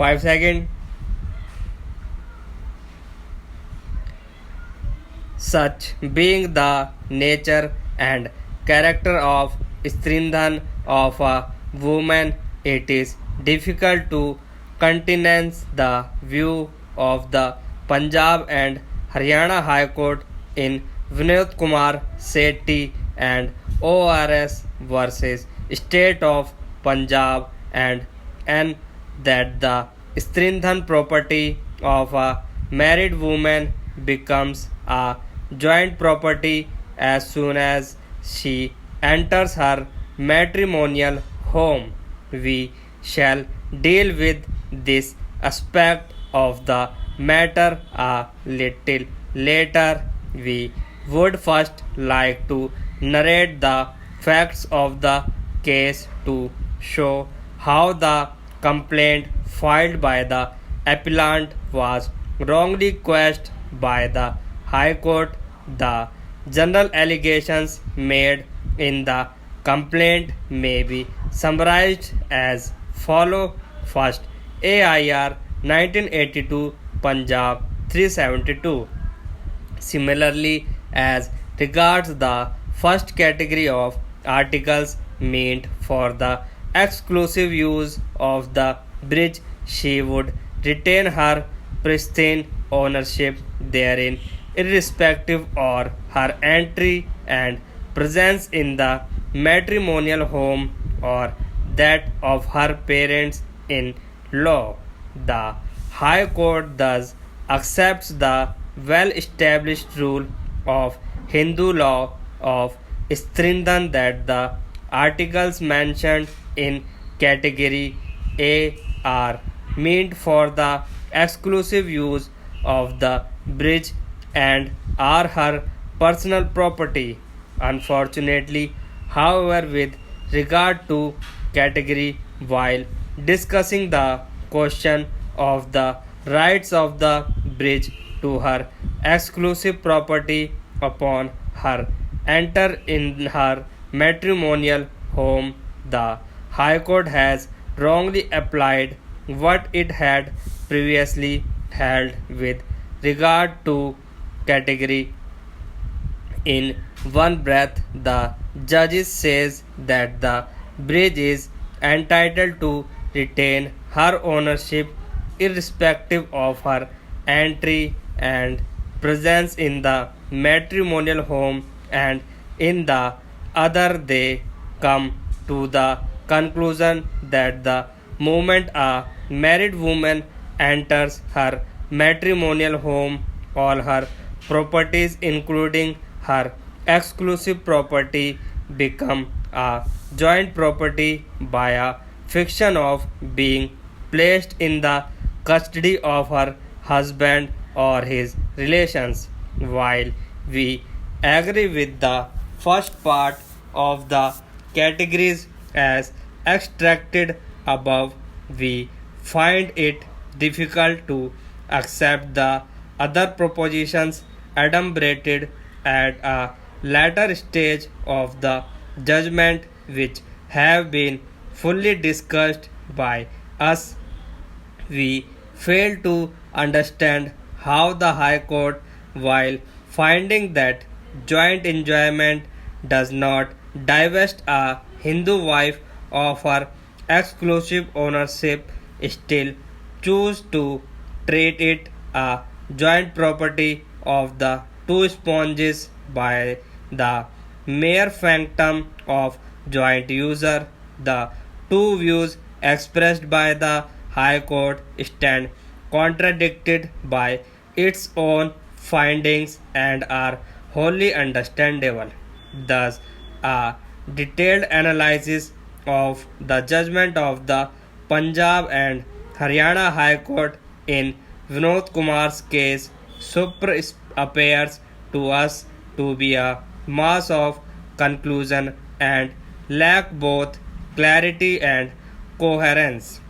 5 seconds. Such being the nature and character of Strindhan of a woman, it is difficult to countenance the view of the Punjab and Haryana High Court in Vinod Kumar Sethi and ORS versus State of Punjab and that the Strindhan property of a married woman becomes a joint property as soon as she enters her matrimonial home. We shall deal with this aspect of the matter a little later. We would first like to narrate the facts of the case to show how the complaint filed by the appellant was wrongly quashed by the High Court. The general allegations made in the complaint may be summarized as follow. First, AIR 1982 Punjab 372. Similarly, as regards the first category of articles meant for the exclusive use of the bridge, she would retain her pristine ownership therein, irrespective of her entry and presence in the matrimonial home or that of her parents in law. The High Court thus accepts the well established rule of Hindu law of Strindhan that the articles mentioned in category A are meant for the exclusive use of the bridge and are her personal property. Unfortunately, however, with regard to category, while discussing the question of the rights of the bridge to her exclusive property upon her enter in her matrimonial home, the High Court has wrongly applied what it had previously held with regard to category. In one breath, the judges says that the bridge is entitled to retain her ownership irrespective of her entry and presence in the matrimonial home, and in the other they come to the conclusion that the moment a married woman enters her matrimonial home, all her properties, including her exclusive property, become a joint property by a fiction of being placed in the custody of her husband or his relations. While we agree with the first part of the categories as extracted above, we find it difficult to accept the other propositions adumbrated at a later stage of the judgment, which have been fully discussed by us. We fail to understand how the High Court, while finding that joint enjoyment does not divest a Hindu wife of her exclusive ownership, still choose to treat it a joint property of the two spouses by the mere phantom of joint user. The two views expressed by the High Court stand contradicted by its own findings and are wholly understandable. Thus, a detailed analysis of the judgment of the Punjab and Haryana High Court in Vinod Kumar's case appears to us to be a mass of conclusion and lack both clarity and coherence.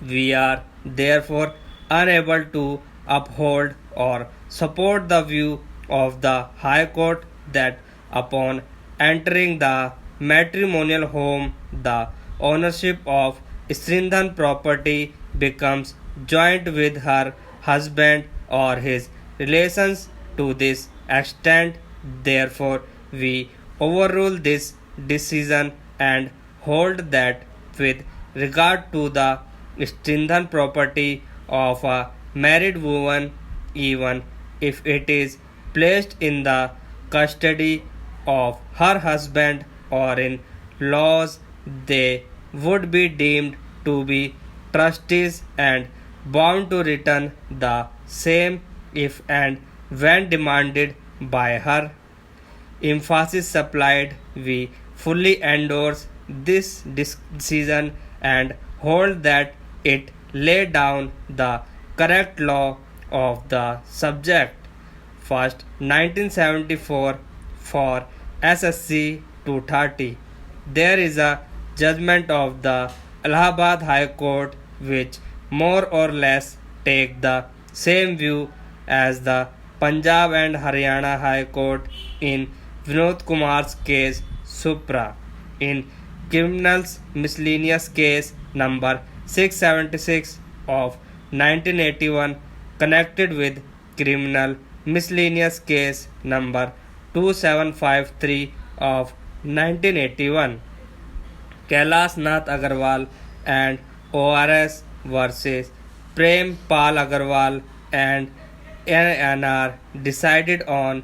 We are therefore unable to uphold or support the view of the High Court that upon entering the matrimonial home, the ownership of Srindhan property becomes joint with her husband or his relations to this extent. Therefore, we overrule this decision and hold that with regard to the Stindhan property of a married woman, even if it is placed in the custody of her husband or in laws, they would be deemed to be trustees and bound to return the same if and when demanded by her. Emphasis supplied, we fully endorse this decision and hold that it lay down the correct law of the subject. First, 1974 for SSC 230. There is a judgment of the Allahabad High Court which more or less take the same view as the Punjab and Haryana High Court in Vinod Kumar's case Supra. In Criminals Miscellaneous Case number 676 of 1981 connected with Criminal Miscellaneous Case number 2753 of 1981. Kailash Nath Agarwal and ORS versus Prem Pal Agarwal and NR decided on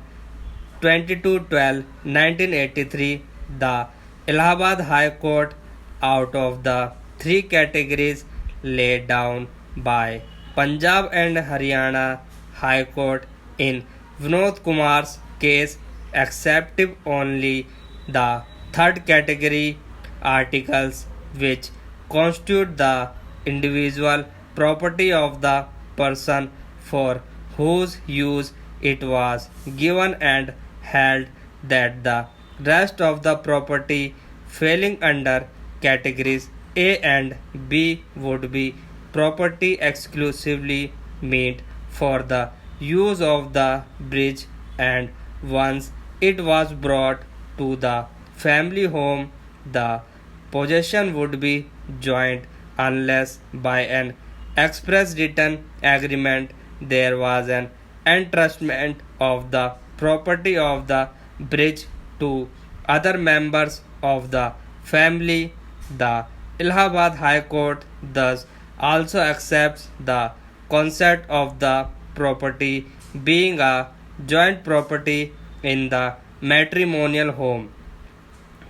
22/12/1983. The Allahabad High Court, out of the three categories laid down by Punjab and Haryana High Court in Vinod Kumar's case, accepted only the third category articles which constitute the individual property of the person for whose use it was given and held that the rest of the property falling under categories A and B would be property exclusively meant for the use of the bridge, and once it was brought to the family home, the possession would be joint unless by an express written agreement there was an entrustment of the property of the bridge to other members of the family. The Allahabad High Court thus also accepts the concept of the property being a joint property in the matrimonial home.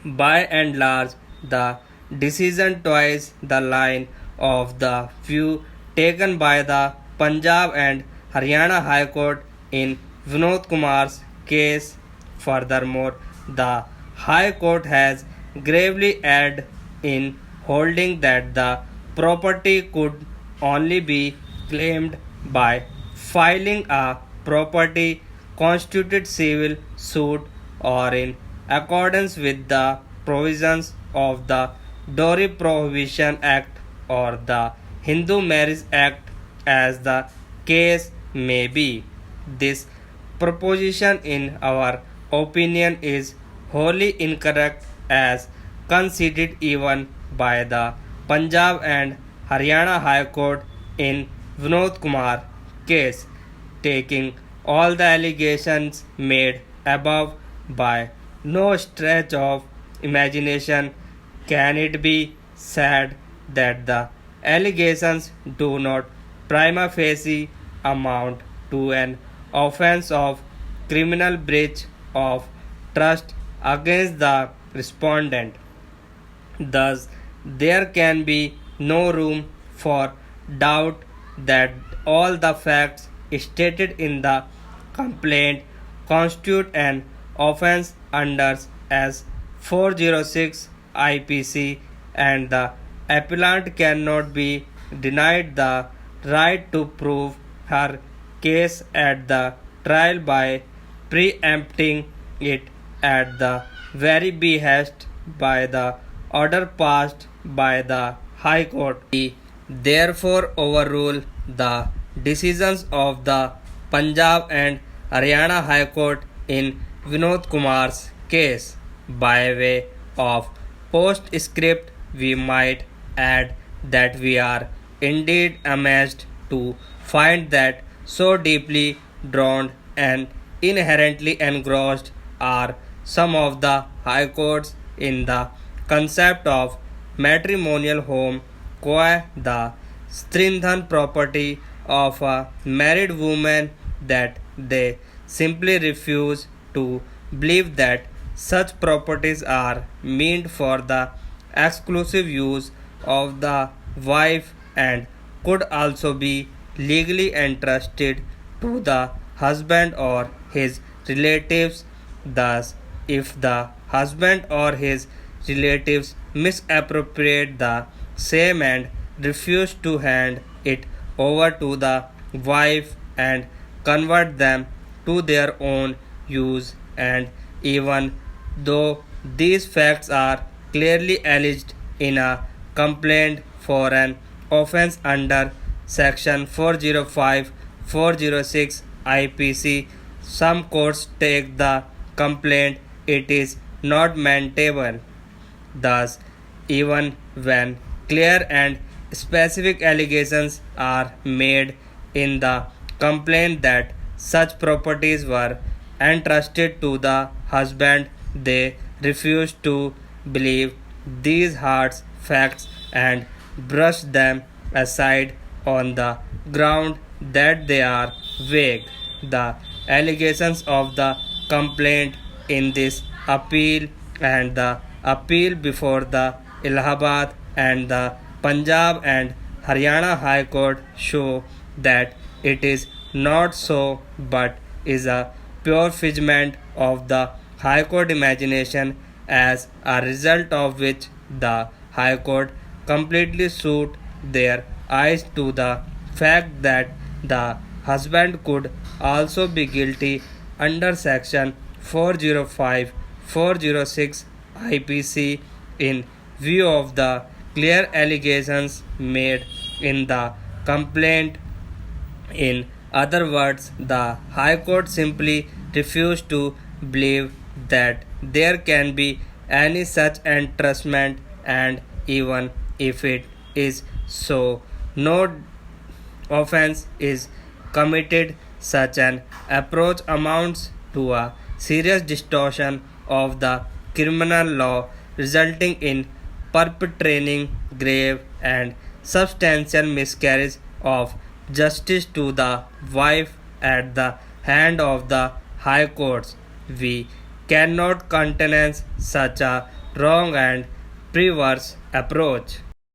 By and large, the decision toes the line of the view taken by the Punjab and Haryana High Court in Vinod Kumar's case. Furthermore, the High Court has gravely erred in holding that the property could only be claimed by filing a property constituted civil suit or in accordance with the provisions of the Dowry Prohibition Act or the Hindu Marriage Act, as the case may be. This proposition, in our opinion, is wholly incorrect as conceded even by the Punjab and Haryana High Court in Vinod Kumar case. Taking all the allegations made above by no stretch of imagination can it be said that the allegations do not prima facie amount to an offense of criminal breach of trust against the respondent. Thus, there can be no room for doubt that all the facts stated in the complaint constitute an offense under as 406 IPC, and the appellant cannot be denied the right to prove her case at the trial by preempting it at the very behest by the order passed by the High Court. We therefore overrule the decisions of the Punjab and Haryana High Court in Vinod Kumar's case. By way of postscript, we might add that we are indeed amazed to find that so deeply drawn and inherently engrossed are some of the high courts in the concept of matrimonial home qua the Strindhan property of a married woman that they simply refuse to believe that such properties are meant for the exclusive use of the wife and could also be legally entrusted to the husband or his relatives. Thus, if the husband or his relatives misappropriate the same and refuse to hand it over to the wife and convert them to their own use, and even though these facts are clearly alleged in a complaint for an offense under section 405 406 IPC, some courts take the complaint it is not maintainable. Thus, even when clear and specific allegations are made in the complaint that such properties were entrusted to the husband, they refuse to believe these hard facts and brush them aside on the ground that they are vague. The allegations of the complaint in this appeal and the appeal before the Allahabad and the Punjab and Haryana High Court show that it is not so, but is a pure figment of the High Court imagination, as a result of which the High Court completely shut their eyes to the fact that the husband could also be guilty under section 405 406 IPC in view of the clear allegations made in the complaint. In other words, the High Court simply refused to believe that there can be any such entrustment, and even if it is so, no offense is committed. Such an approach amounts to a serious distortion of the criminal law, resulting in perpetrating grave and substantial miscarriage of justice to the wife at the hand of the high courts. We cannot countenance such a wrong and perverse approach.